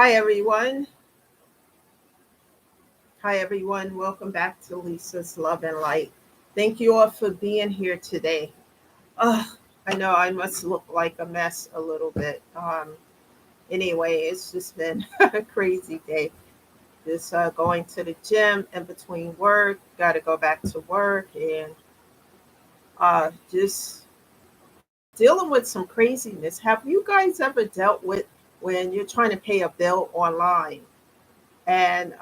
Hi, everyone. Hi, everyone. Welcome back to Lisa's Love and Light. Thank you all for being here today. Ugh, I know I must look like a mess a little bit. Anyway, it's just been a crazy day. Just going to the gym and between work, got to go back to work and just dealing with some craziness. Have you guys ever dealt with when you're trying to pay a bill online and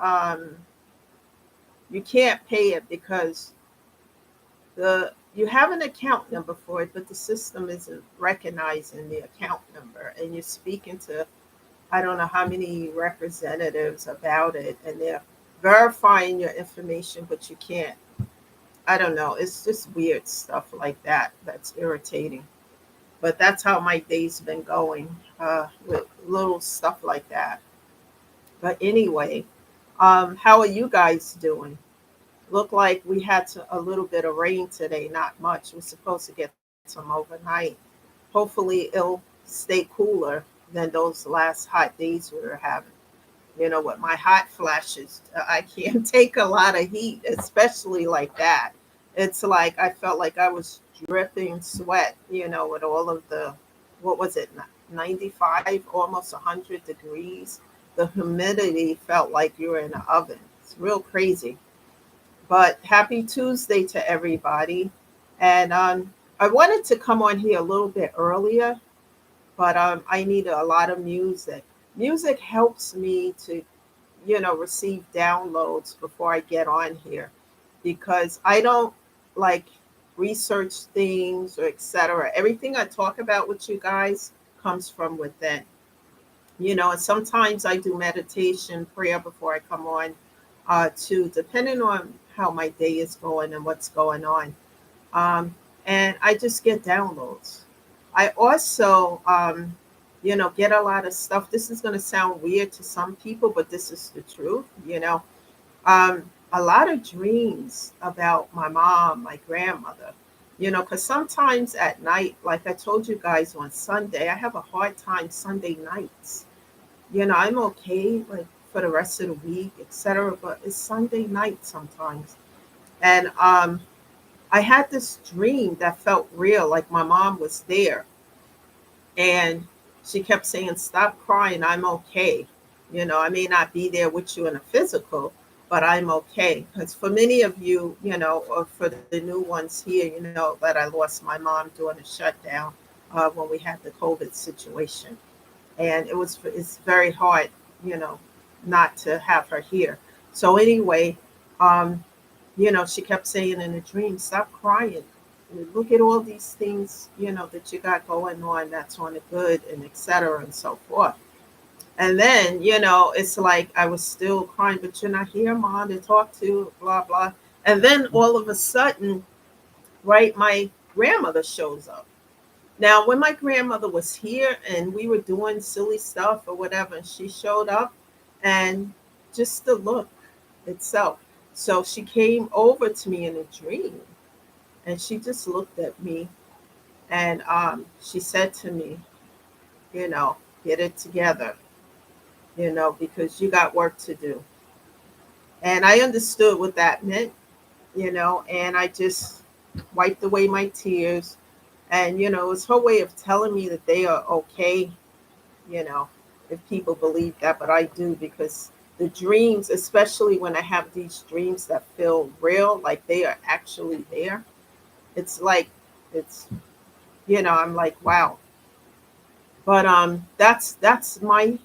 you can't pay it because the you have an account number for it, but the system isn't recognizing the account number, and you're speaking to I don't know how many representatives about it, and they're verifying your information, but you can't. I don't know. It's just weird stuff like that that's irritating. But that's how my day's been going with little stuff like that. But anyway, how are you guys doing? Looked like we had a little bit of rain today, not much. We're supposed to get some overnight. Hopefully, it'll stay cooler than those last hot days we were having. With my hot flashes, I can't take a lot of heat, especially like that. It's like I felt like I was dripping sweat, with all of what was it, 95, almost 100 degrees. The humidity felt like you were in an oven. It's real crazy. But happy Tuesday to everybody. And I wanted to come on here a little bit earlier, but I need a lot of music. Music helps me to, receive downloads before I get on here because I don't like research things or etc. Everything I talk about with you guys comes from within. And sometimes I do meditation, prayer before I come on, too, depending on how my day is going and what's going on. Um, and I just get downloads. I also, get a lot of stuff. This is going to sound weird to some people, but this is the truth. A lot of dreams about my mom, my grandmother. Because sometimes at night, like I told you guys on Sunday, I have a hard time Sunday nights. I'm okay like for the rest of the week, etc. But it's Sunday night sometimes, and I had this dream that felt real, like my mom was there, and she kept saying, "Stop crying, I'm okay." I may not be there with you in a physical, but I'm okay. Because for many of you, or for the new ones here, that I lost my mom during the shutdown when we had the COVID situation, and it's very hard, you know, not to have her here. So anyway, um, she kept saying in a dream, "Stop crying. Look at all these things, that you got going on. That's on the good, and etc. and so forth." And then, it's like I was still crying, but you're not here, mom, to talk to, blah blah. And then all of a sudden, right, my grandmother shows up. Now, when my grandmother was here and we were doing silly stuff or whatever, and she showed up and just the look itself. So she came over to me in a dream and she just looked at me and she said to me, you know, get it together, because you got work to do. And I understood what that meant, and I just wiped away my tears. And, it's her way of telling me that they are okay, you know, if people believe that, but I do because the dreams, especially when I have these dreams that feel real, like they are actually there, it's like, it's, I'm like, wow. But that's my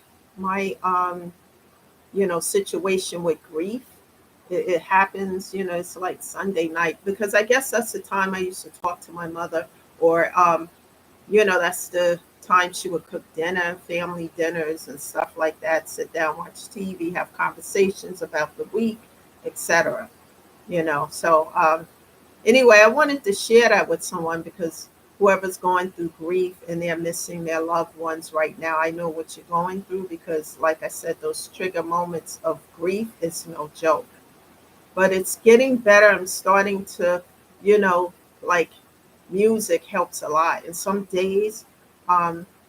situation with grief. It happens, it's like Sunday night because I guess that's the time I used to talk to my mother, or that's the time she would cook dinner, family dinners and stuff like that, sit down, watch TV, have conversations about the week, etc. So anyway, I wanted to share that with someone because whoever's going through grief and they're missing their loved ones right now, I know what you're going through because, like I said, those trigger moments of grief is no joke. But it's getting better. I'm starting to, you know, like music helps a lot. And some days,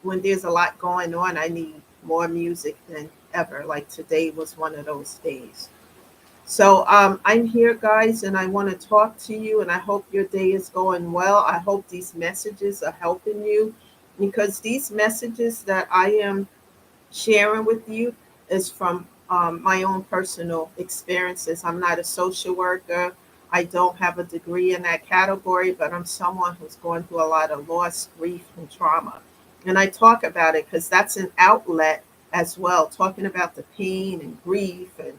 when there's a lot going on, I need more music than ever. Like today was one of those days. So I'm here, guys, and I want to talk to you. And I hope your day is going well. I hope these messages are helping you, because these messages that I am sharing with you is from my own personal experiences. I'm not a social worker. I don't have a degree in that category, but I'm someone who's going through a lot of loss, grief, and trauma. And I talk about it because that's an outlet as well, talking about the pain and grief. And,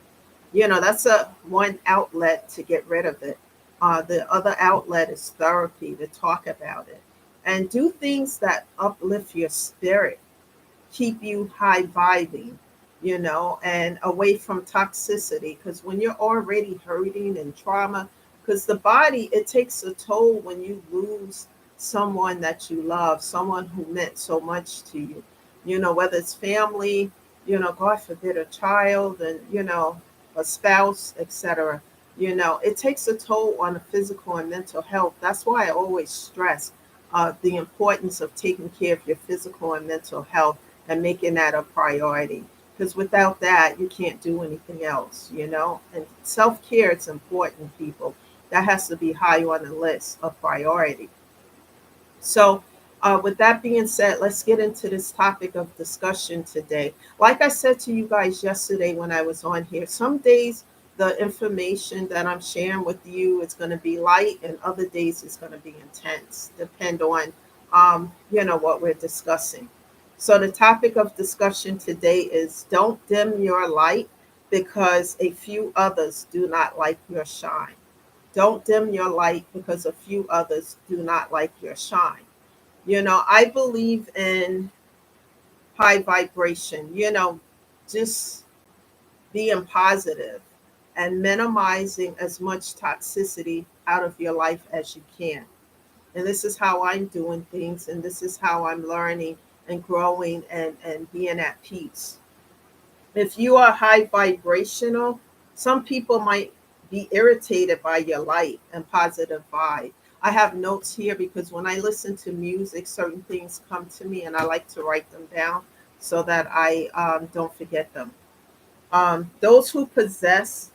that's a one outlet to get rid of it. The other outlet is therapy, to talk about it and do things that uplift your spirit, keep you high vibing, and away from toxicity. Because when you're already hurting and trauma, because the body, it takes a toll when you lose someone that you love, someone who meant so much to you, whether it's family, God forbid, a child, and, a spouse, etc. It takes a toll on the physical and mental health. That's why I always stress the importance of taking care of your physical and mental health and making that a priority. Because without that, you can't do anything else. And self care is important, people. That has to be high on the list of priority. So, with that being said, let's get into this topic of discussion today. Like I said to you guys yesterday when I was on here, some days the information that I'm sharing with you is going to be light, and other days it's going to be intense, depend on what we're discussing. So, the topic of discussion today is don't dim your light because a few others do not like your shine. Don't dim your light because a few others do not like your shine. I believe in high vibration, just being positive and minimizing as much toxicity out of your life as you can. And this is how I'm doing things, and this is how I'm learning and growing and being at peace. If you are high vibrational, some people might be irritated by your light and positive vibe. I have notes here because when I listen to music, certain things come to me and I like to write them down so that I don't forget them. Those who possess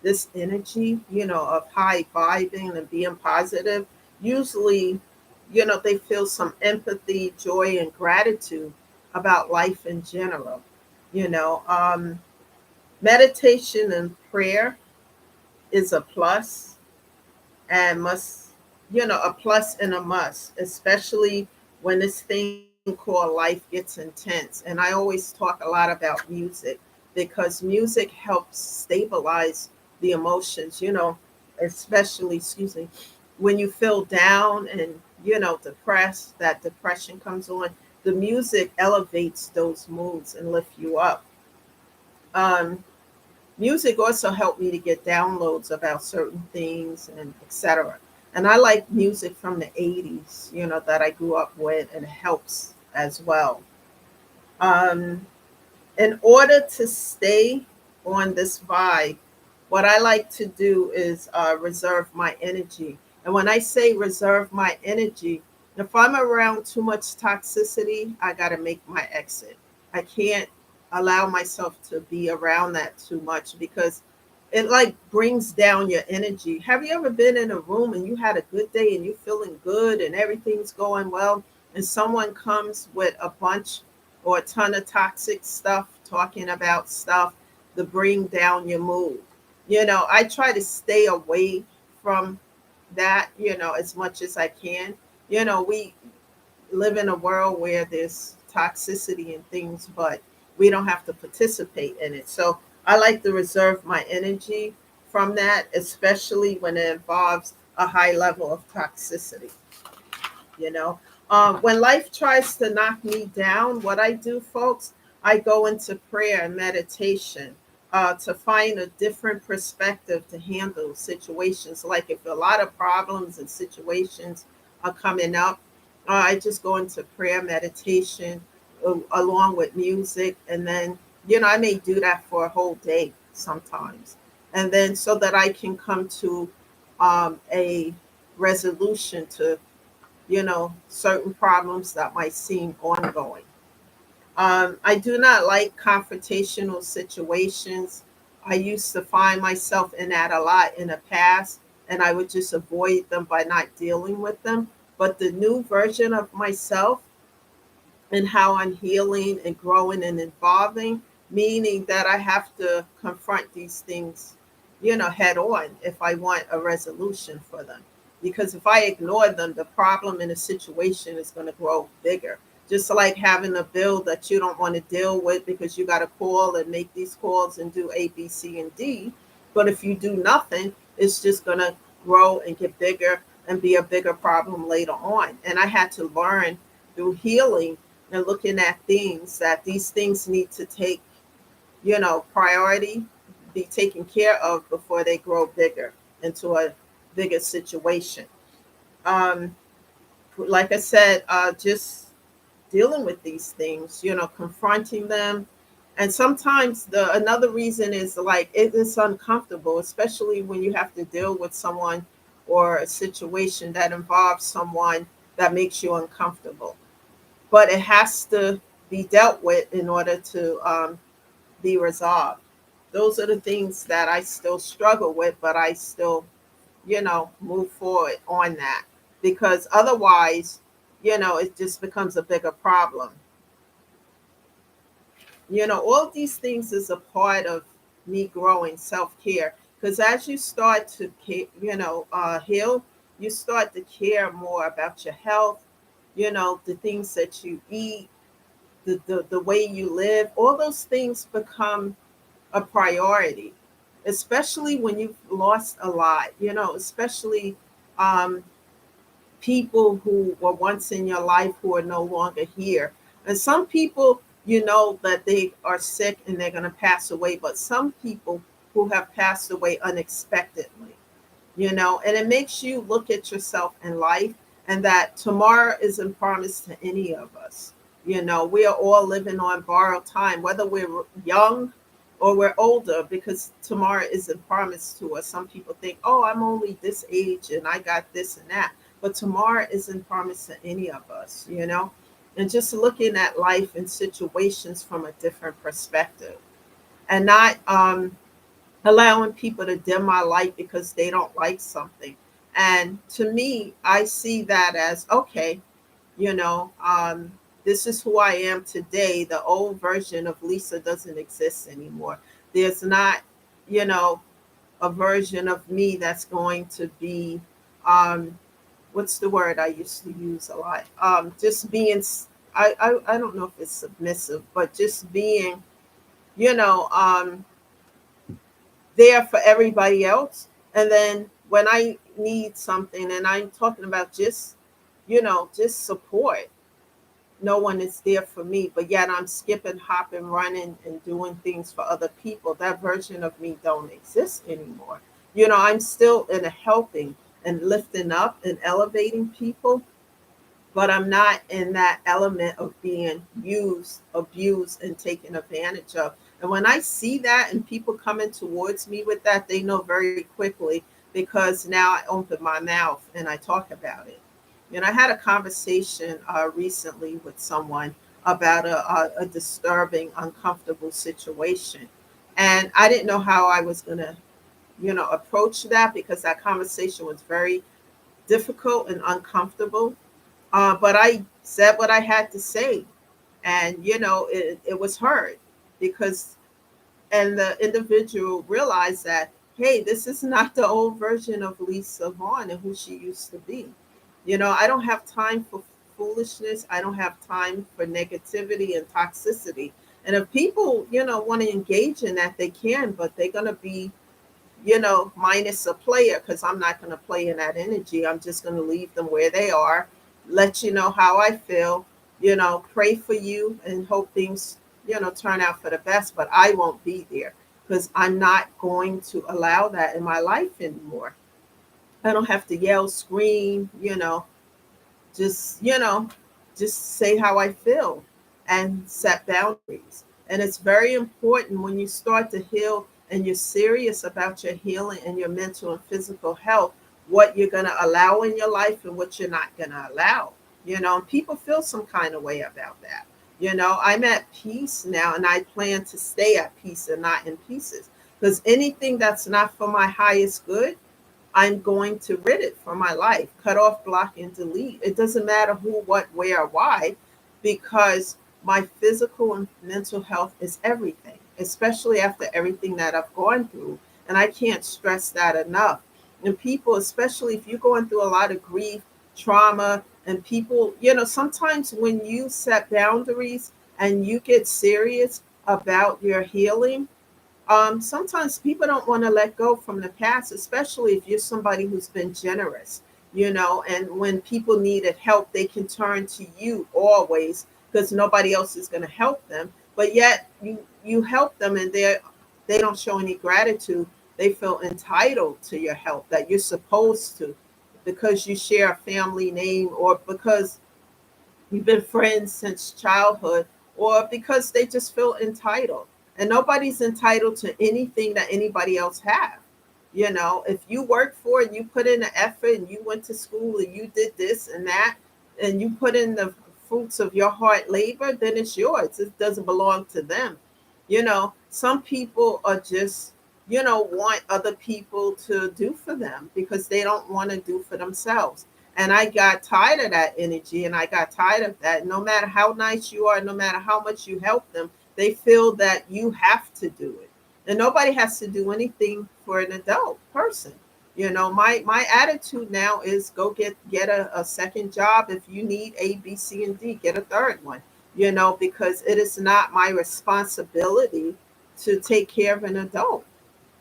this energy, of high vibing and being positive, usually, they feel some empathy, joy, and gratitude about life in general. You know, um, Meditation and prayer is a plus and must, a plus and a must, especially when this thing called life gets intense. And I always talk a lot about music because music helps stabilize the emotions, especially, excuse me, when you feel down and, depressed, that depression comes on. The music elevates those moods and lift you up. Um, Music also helped me to get downloads about certain things and etc. And I like music from the 80s, that I grew up with, and it helps as well. Um, in order to stay on this vibe, what I like to do is reserve my energy. And when I say reserve my energy, if I'm around too much toxicity, I got to make my exit. I can't allow myself to be around that too much because it like brings down your energy. Have you ever been in a room and you had a good day and you're feeling good and everything's going well, and someone comes with a bunch or a ton of toxic stuff, talking about stuff to bring down your mood? I try to stay away from that, as much as I can. We live in a world where there's toxicity and things, but we don't have to participate in it. So I like to reserve my energy from that, especially when it involves a high level of toxicity. you know. When life tries to knock me down, what I do, folks, I go into prayer and meditation to find a different perspective to handle situations. Like if a lot of problems and situations are coming up, I just go into prayer, meditation, along with music. And then, I may do that for a whole day sometimes. And then so that I can come to a resolution to certain problems that might seem ongoing. I do not like confrontational situations. I used to find myself in that a lot in the past, and I would just avoid them by not dealing with them. But the new version of myself and how I'm healing and growing and evolving, meaning that I have to confront these things, head on if I want a resolution for them. Because if I ignore them, the problem in the situation is going to grow bigger. Just like having a bill that you don't want to deal with because you got to call and make these calls and do A, B, C, and D. But if you do nothing, it's just going to grow and get bigger and be a bigger problem later on. And I had to learn through healing and looking at things that these things need to take, priority, be taken care of before they grow bigger into a bigger situation. Um, like I said, just dealing with these things, confronting them. And sometimes the another reason is like it is uncomfortable, especially when you have to deal with someone or a situation that involves someone that makes you uncomfortable, but it has to be dealt with in order to be resolved. Those are the things that I still struggle with, but I still, move forward on that because otherwise, it just becomes a bigger problem. All of these things is a part of me growing self care because as you start to, heal, you start to care more about your health, the things that you eat, the way you live, all those things become a priority, especially when you've lost a lot, especially um, people who were once in your life who are no longer here. And some people, that they are sick and they're going to pass away, but some people who have passed away unexpectedly, and it makes you look at yourself in life and that tomorrow isn't promised to any of us. We are all living on borrowed time, whether we're young or we're older, because tomorrow isn't promised to us. Some people think, oh, I'm only this age and I got this and that. But tomorrow isn't promised to any of us. And just looking at life and situations from a different perspective and not allowing people to dim my light because they don't like something. And to me, I see that as okay, you know, um, this is who I am today. The old version of Lisa doesn't exist anymore. There's not, you know, a version of me that's going to be, um, what's the word I used to use a lot? Just being, I don't know if it's submissive, but just being, you know, um, there for everybody else. And then when I need something, and I'm talking about just, just support, no one is there for me, but yet I'm skipping, hopping, running, and doing things for other people. That version of me don't exist anymore. I'm still in a helping and lifting up and elevating people, but I'm not in that element of being used, abused, and taken advantage of. And when I see that and people coming towards me with that, they know very quickly because now I open my mouth and I talk about it. And I had a conversation recently with someone about a disturbing, uncomfortable situation. And I didn't know how I was going to, approach that because that conversation was very difficult and uncomfortable, but I said what I had to say, and it was heard because and the individual realized that hey, this is not the old version of Lisa Vaughn and who she used to be. I don't have time for foolishness. I don't have time for negativity and toxicity. And if people, want to engage in that, they can, but they're gonna be minus a player because I'm not going to play in that energy. I'm just going to leave them where they are, let you know how I feel, pray for you and hope things, turn out for the best. But I won't be there because I'm not going to allow that in my life anymore. I don't have to yell, scream, just just say how I feel and set boundaries. And it's very important when you start to heal and you're serious about your healing and your mental and physical health, what you're going to allow in your life and what you're not going to allow. And people feel some kind of way about that. I'm at peace now, and I plan to stay at peace and not in pieces. Because anything that's not for my highest good, I'm going to rid it from my life, cut off, block, and delete. It doesn't matter who, what, where, why, because my physical and mental health is everything, especially after everything that I've gone through. And I can't stress that enough. And people, especially if you're going through a lot of grief, trauma, and people, sometimes when you set boundaries and you get serious about your healing, sometimes people don't want to let go from the past, especially if you're somebody who's been generous, and when people needed help, they can turn to you always because nobody else is going to help them. But yet you help them, and they don't show any gratitude. They feel entitled to your help, that you're supposed to, because you share a family name, or because you've been friends since childhood, or because they just feel entitled. And nobody's entitled to anything that anybody else have. If you work for it, you put in the effort, and you went to school, and you did this and that, and you put in the fruits of your hard labor, then it's yours. It doesn't belong to them. Some people are just, want other people to do for them because they don't want to do for themselves. And I got tired of that energy, and I got tired of that. No matter how nice you are, no matter how much you help them, they feel that you have to do it. And nobody has to do anything for an adult person. My attitude now is go get a second job. If you need A, B, C, and D, get a third one. Because it is not my responsibility to take care of an adult.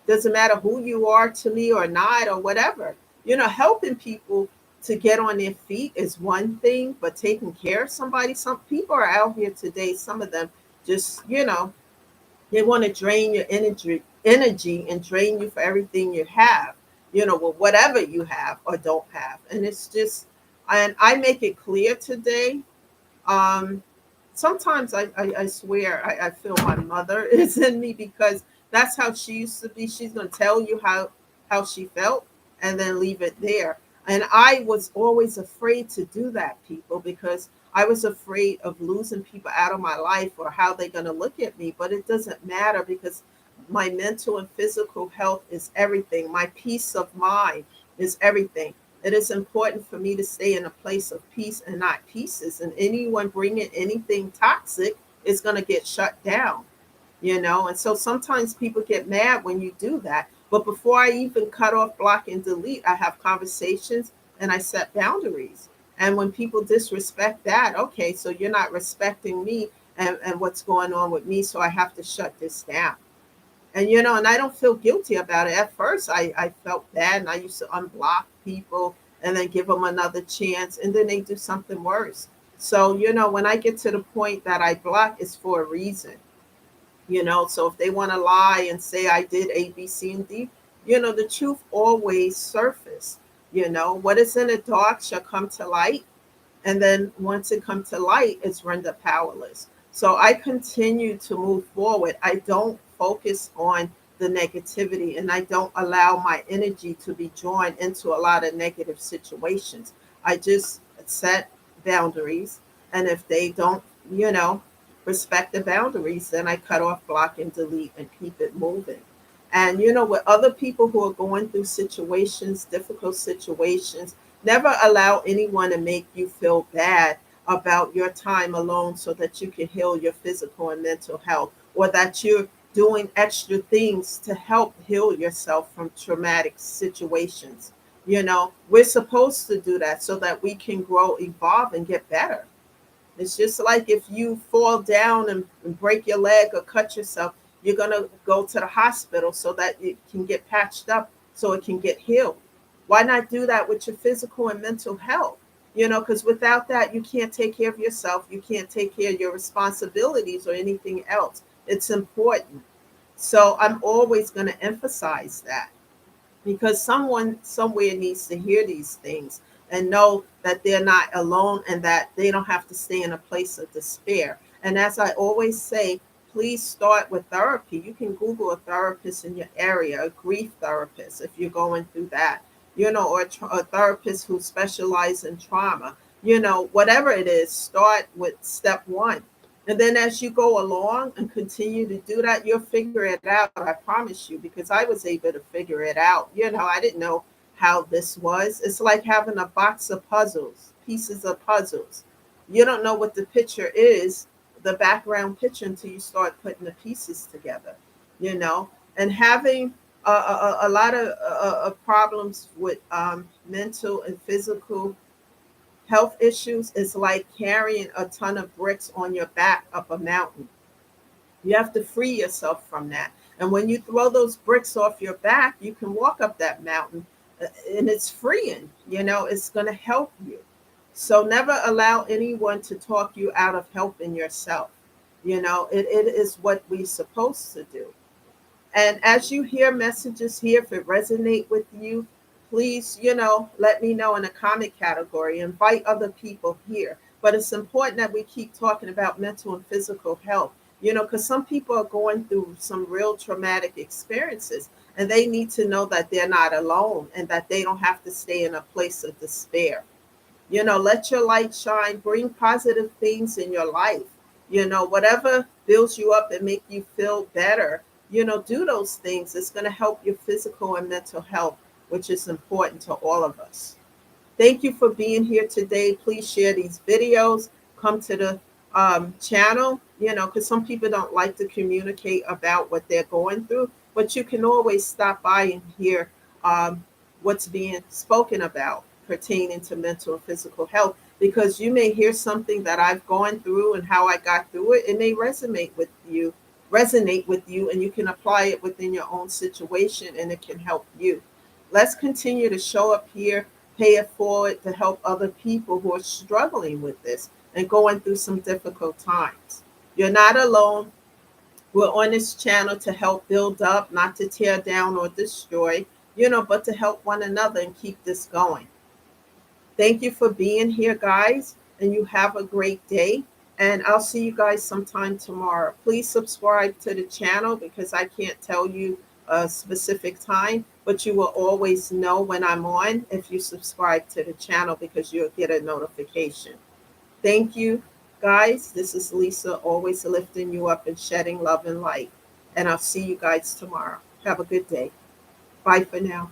Doesn't matter who you are to me or not or whatever. Helping people to get on their feet is one thing, but taking care of somebody, some people are out here today, some of them just, they want to drain your energy and drain you for everything you have, with whatever you have or don't have. And it's just, and I make it clear today. um, Sometimes I swear I feel my mother is in me, because that's how she used to be. She's gonna tell you how she felt and then leave it there. And I was always afraid to do that, people, because I was afraid of losing people out of my life or how they're gonna look at me. But it doesn't matter, because my mental and physical health is everything. My peace of mind is everything. It is important for me to stay in a place of peace and not pieces. And anyone bringing anything toxic is going to get shut down. And so sometimes people get mad when you do that. But before I even cut off, block, and delete, I have conversations and I set boundaries. And when people disrespect that, okay, so you're not respecting me and what's going on with me. So I have to shut this down. And I don't feel guilty about it. At first, I felt bad, and I used to unblock people and then give them another chance, and then they do something worse. So, when I get to the point that I block, it's for a reason. So if they want to lie and say I did A, B, C, and D, the truth always surface. What is in the dark shall come to light, and then once it comes to light, it's rendered powerless. So I continue to move forward. I don't focus on the negativity, and I don't allow my energy to be drawn into a lot of negative situations. I just set boundaries, and if they don't, you know, respect the boundaries, then I cut off, block, and delete and keep it moving. And with other people who are going through situations, difficult situations, never allow anyone to make you feel bad about your time alone so that you can heal your physical and mental health, or that you're doing extra things to help heal yourself from traumatic situations. We're supposed to do that so that we can grow, evolve, and get better. It's just like if you fall down and break your leg or cut yourself, you're going to go to the hospital so that it can get patched up, so it can get healed. Why not do that with your physical and mental health? Because without that, you can't take care of yourself. You can't take care of your responsibilities or anything else. It's important. So I'm always going to emphasize that, because someone somewhere needs to hear these things and know that they're not alone and that they don't have to stay in a place of despair. And as I always say, please start with therapy. You can Google a therapist in your area, a grief therapist if you're going through that, or a therapist who specializes in trauma. Whatever it is, start with step one. And then as you go along and continue to do that, you'll figure it out. I promise you, because I was able to figure it out. I didn't know how this was. It's like having a box of puzzles, pieces of puzzles. You don't know what the picture is, the background picture, until you start putting the pieces together, you know, and having a lot of problems with mental and physical health issues is like carrying a ton of bricks on your back up a mountain. You have to free yourself from that. And when you throw those bricks off your back, you can walk up that mountain, and it's freeing. It's going to help you. So never allow anyone to talk you out of helping yourself. It is what we're supposed to do. And as you hear messages here, if it resonate with you, please, let me know in the comment category. Invite other people here. But it's important that we keep talking about mental and physical health, because some people are going through some real traumatic experiences, and they need to know that they're not alone and that they don't have to stay in a place of despair. Let your light shine, bring positive things in your life. Whatever builds you up and make you feel better, do those things. It's going to help your physical and mental health, which is important to all of us. Thank you for being here today. Please share these videos. Come to the channel, because some people don't like to communicate about what they're going through, but you can always stop by and hear what's being spoken about pertaining to mental and physical health, because you may hear something that I've gone through and how I got through it. It may resonate with you, and you can apply it within your own situation, and it can help you. Let's continue to show up here, pay it forward to help other people who are struggling with this and going through some difficult times. You're not alone. We're on this channel to help build up, not to tear down or destroy, but to help one another and keep this going. Thank you for being here, guys, and you have a great day. And I'll see you guys sometime tomorrow. Please subscribe to the channel, because I can't tell you a specific time, but you will always know when I'm on if you subscribe to the channel, because you'll get a notification. Thank you, guys. This is Lisa, always lifting you up and shedding love and light. And I'll see you guys tomorrow. Have a good day. Bye for now.